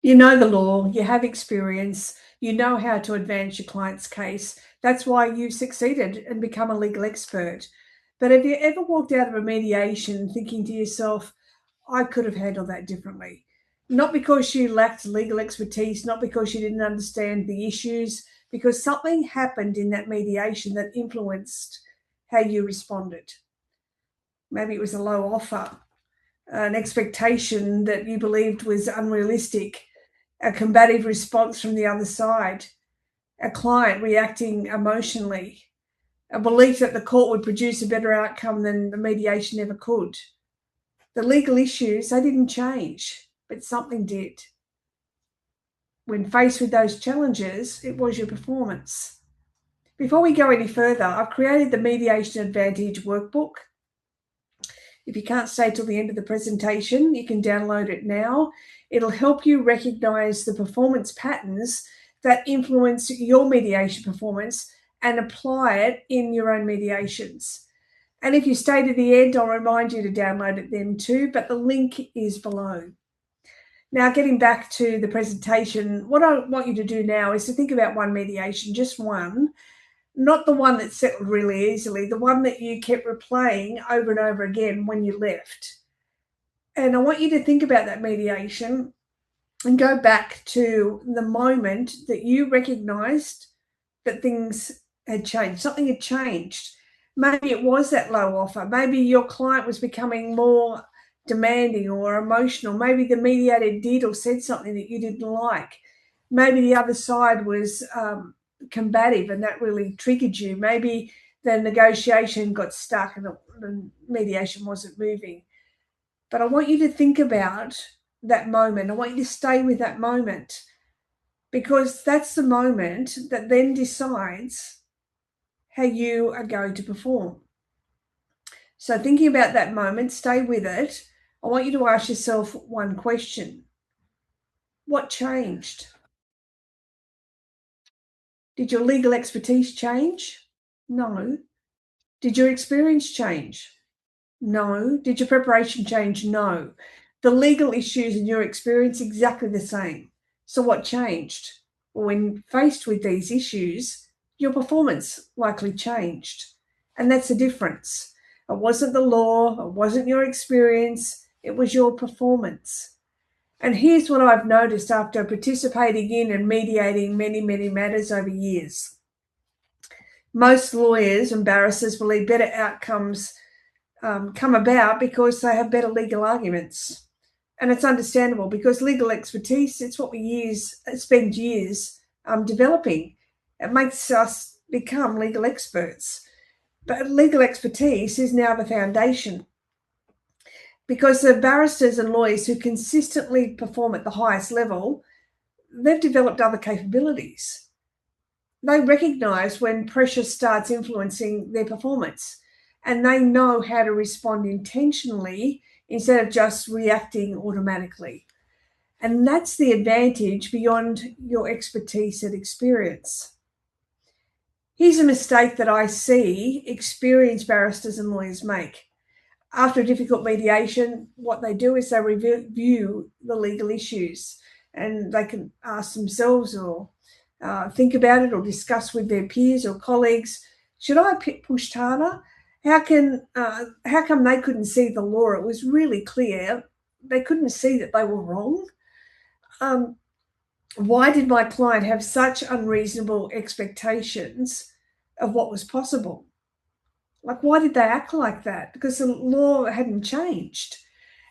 You know the law, you have experience, you know how to advance your client's case. That's why you've succeeded and become a legal expert. But have you ever walked out of a mediation thinking to yourself, I could have handled that differently? Not because you lacked legal expertise, not because you didn't understand the issues, because something happened in that mediation that influenced how you responded. Maybe it was a low offer, an expectation that you believed was unrealistic, a combative response from the other side, a client reacting emotionally, a belief that the court would produce a better outcome than the mediation ever could. The legal issues, they didn't change, but something did. When faced with those challenges, it was your performance. Before we go any further, I've created the Mediation Advantage workbook. If you can't stay till the end of the presentation, you can download it now. It'll help you recognize the performance patterns that influence your mediation performance and apply it in your own mediations. And if you stay to the end, I'll remind you to download it then too, but the link is below. Now, getting back to the presentation, what I want you to do now is to think about one mediation, just one, not the one that settled really easily, the one that you kept replaying over and over again when you left. And I want you to think about that mediation and go back to the moment that you recognized that things had changed, something had changed. Maybe it was that low offer. Maybe your client was becoming more demanding or emotional. Maybe the mediator did or said something that you didn't like. Maybe the other side was combative and that really triggered you. Maybe the negotiation got stuck and the mediation wasn't moving. But I want you to think about that moment. I want you to stay with that moment, because that's the moment that then decides how you are going to perform. So thinking about that moment, stay with it. I want you to ask yourself one question. What changed? Did your legal expertise change? No. Did your experience change? No. Did your preparation change? No. The legal issues in your experience exactly the same. So what changed? Well, when faced with these issues, your performance likely changed. And that's the difference. It wasn't the law, it wasn't your experience, it was your performance. And here's what I've noticed after participating in and mediating many, many matters over years. Most lawyers and barristers believe better outcomes come about because they have better legal arguments. And it's understandable, because legal expertise, it's what we spend years developing. It makes us become legal experts. But legal expertise is now the foundation, because the barristers and lawyers who consistently perform at the highest level, they've developed other capabilities. They recognize when pressure starts influencing their performance, and they know how to respond intentionally instead of just reacting automatically. And that's the advantage beyond your expertise and experience. Here's a mistake that I see experienced barristers and lawyers make. After a difficult mediation, what they do is they review the legal issues, and they can ask themselves or think about it or discuss with their peers or colleagues, should I have pushed harder? How come they couldn't see the law? It was really clear. They couldn't see that they were wrong. Why did my client have such unreasonable expectations of what was possible? Like, why did they act like that? Because the law hadn't changed.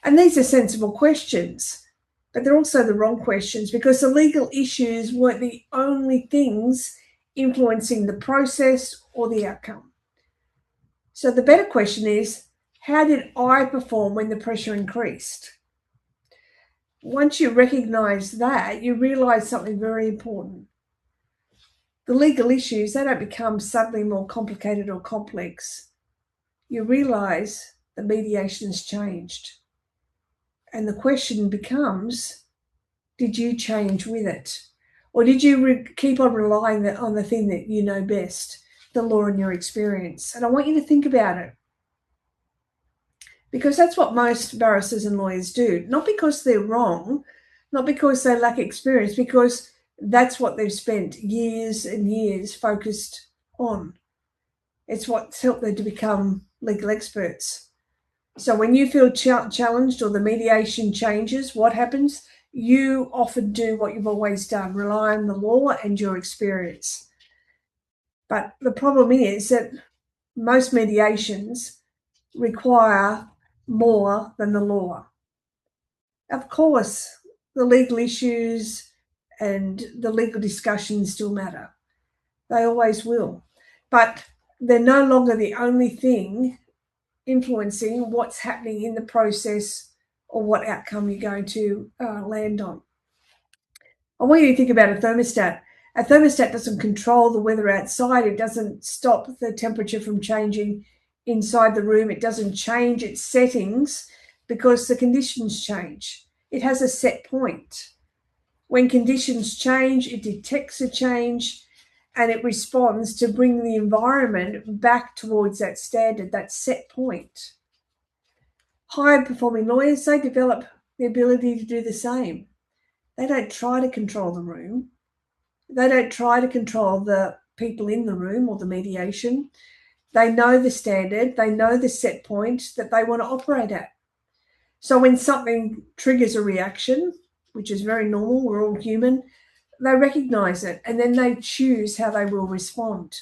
And these are sensible questions, but they're also the wrong questions, because the legal issues weren't the only things influencing the process or the outcome. So the better question is, how did I perform when the pressure increased? Once you recognize that, you realize something very important. The legal issues, they don't become suddenly more complicated or complex. You realize the mediation has changed. And the question becomes, did you change with it? Or did you keep on relying on the thing that you know best, the law and your experience? And I want you to think about it, because that's what most barristers and lawyers do, not because they're wrong, not because they lack experience, because that's what they've spent years and years focused on. It's what's helped them to become legal experts. So when you feel challenged or the mediation changes, what happens? You often do what you've always done, rely on the law and your experience. But the problem is that most mediations require more than the law. Of course, the legal issues and the legal discussions still matter. They always will. But they're no longer the only thing influencing what's happening in the process or what outcome you're going to land on. I want you to think about a thermostat. A thermostat doesn't control the weather outside. It doesn't stop the temperature from changing inside the room. It doesn't change its settings because the conditions change. It has a set point. When conditions change, it detects a change and it responds to bring the environment back towards that standard, that set point. High-performing lawyers, they develop the ability to do the same. They don't try to control the room. They don't try to control the people in the room or the mediation. They know the standard. They know the set point that they want to operate at. So when something triggers a reaction, which is very normal, we're all human, they recognize it and then they choose how they will respond.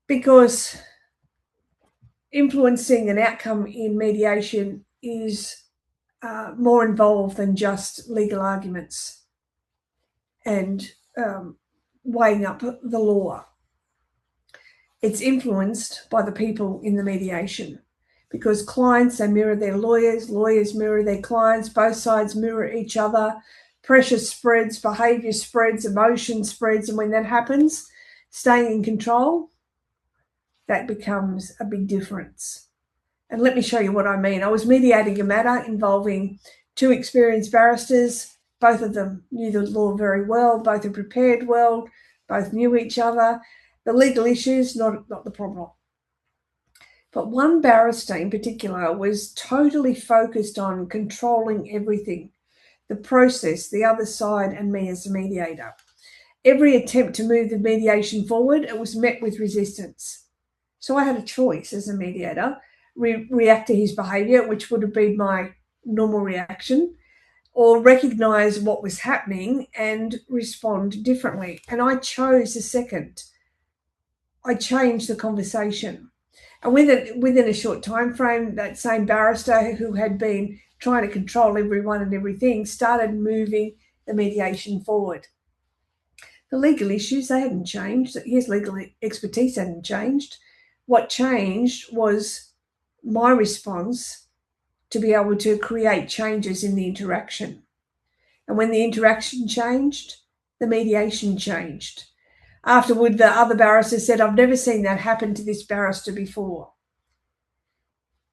Because influencing an outcome in mediation is more involved than just legal arguments and weighing up the law. It's influenced by the people in the mediation because clients, they mirror their lawyers, lawyers mirror their clients, both sides mirror each other, pressure spreads, behaviour spreads, emotion spreads, and when that happens, staying in control, that becomes a big difference. And let me show you what I mean. I was mediating a matter involving two experienced barristers. Both of them knew the law very well, both had prepared well, both knew each other. The legal issues, not the problem. But one barrister in particular was totally focused on controlling everything, the process, the other side, and me as a mediator. Every attempt to move the mediation forward, it was met with resistance. So I had a choice as a mediator, react to his behaviour, which would have been my normal reaction, or recognise what was happening and respond differently. And I chose the second. I changed the conversation. And within a short time frame, that same barrister who had been trying to control everyone and everything started moving the mediation forward. The legal issues, they hadn't changed. His legal expertise hadn't changed. What changed was my response to be able to create changes in the interaction. And when the interaction changed, the mediation changed. Afterward, the other barrister said, I've never seen that happen to this barrister before.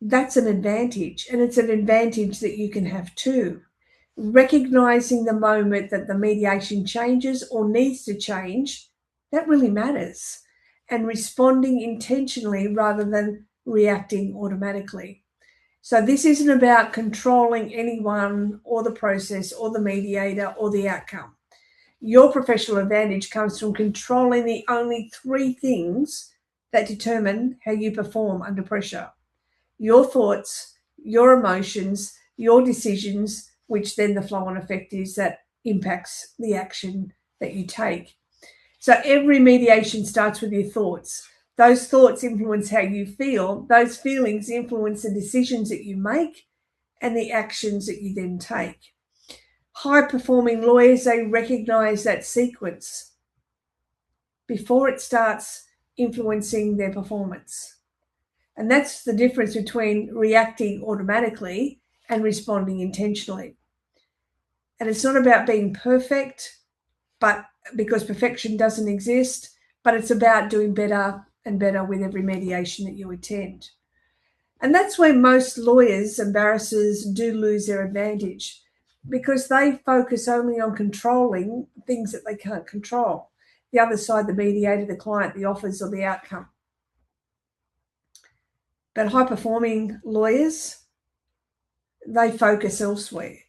That's an advantage, and it's an advantage that you can have too. Recognizing the moment that the mediation changes or needs to change, that really matters. And responding intentionally rather than reacting automatically. So this isn't about controlling anyone or the process or the mediator or the outcome. Your professional advantage comes from controlling the only three things that determine how you perform under pressure. Your thoughts, your emotions, your decisions, which then the flow-on effect is that impacts the action that you take. So every mediation starts with your thoughts. Those thoughts influence how you feel. Those feelings influence the decisions that you make and the actions that you then take. High-performing lawyers, they recognize that sequence before it starts influencing their performance. And that's the difference between reacting automatically and responding intentionally. And it's not about being perfect, but because perfection doesn't exist, but it's about doing better and better with every mediation that you attend. And that's where most lawyers and barristers do lose their advantage, because they focus only on controlling things that they can't control. The other side, the mediator, the client, the offers, or the outcome. But high-performing lawyers, they focus elsewhere.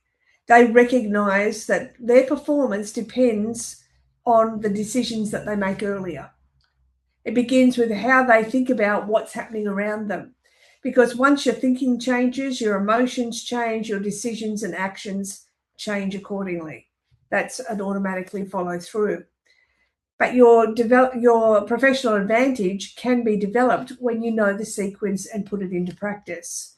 They recognize that their performance depends on the decisions that they make earlier. It begins with how they think about what's happening around them. Because once your thinking changes, your emotions change, your decisions and actions change accordingly. That's an automatically follow through. But your professional advantage can be developed when you know the sequence and put it into practice.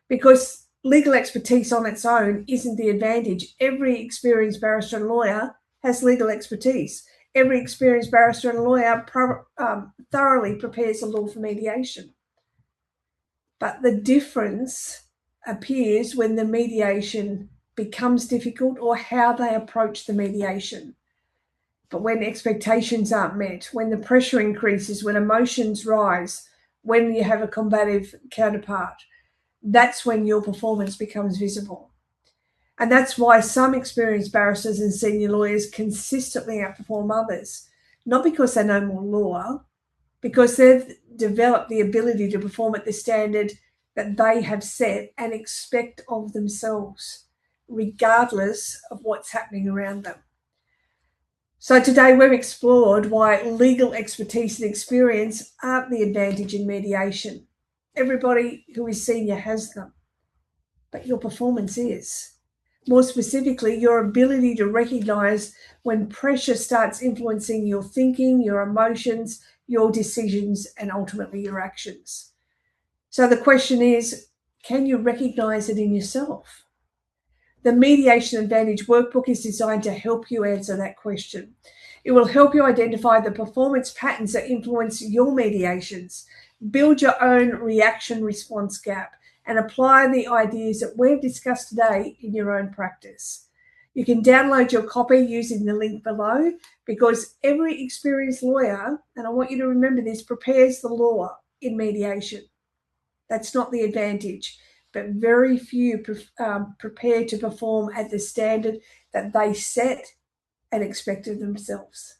Because legal expertise on its own isn't the advantage. Every experienced barrister and lawyer has legal expertise. Every experienced barrister and lawyer thoroughly prepares a law for mediation. But the difference appears when the mediation becomes difficult or how they approach the mediation. But when expectations aren't met, when the pressure increases, when emotions rise, when you have a combative counterpart, that's when your performance becomes visible. And that's why some experienced barristers and senior lawyers consistently outperform others, not because they know more law, because they've developed the ability to perform at the standard that they have set and expect of themselves, regardless of what's happening around them. So today we've explored why legal expertise and experience aren't the advantage in mediation. Everybody who is senior has them, but your performance is. More specifically, your ability to recognize when pressure starts influencing your thinking, your emotions, your decisions, and ultimately your actions. So the question is, can you recognize it in yourself? The Mediation Advantage workbook is designed to help you answer that question. It will help you identify the performance patterns that influence your mediations, build your own reaction response gap, and apply the ideas that we've discussed today in your own practice. You can download your copy using the link below, because every experienced lawyer, and I want you to remember this, prepares the law in mediation. That's not the advantage, but very few prepare to perform at the standard that they set and expect of themselves.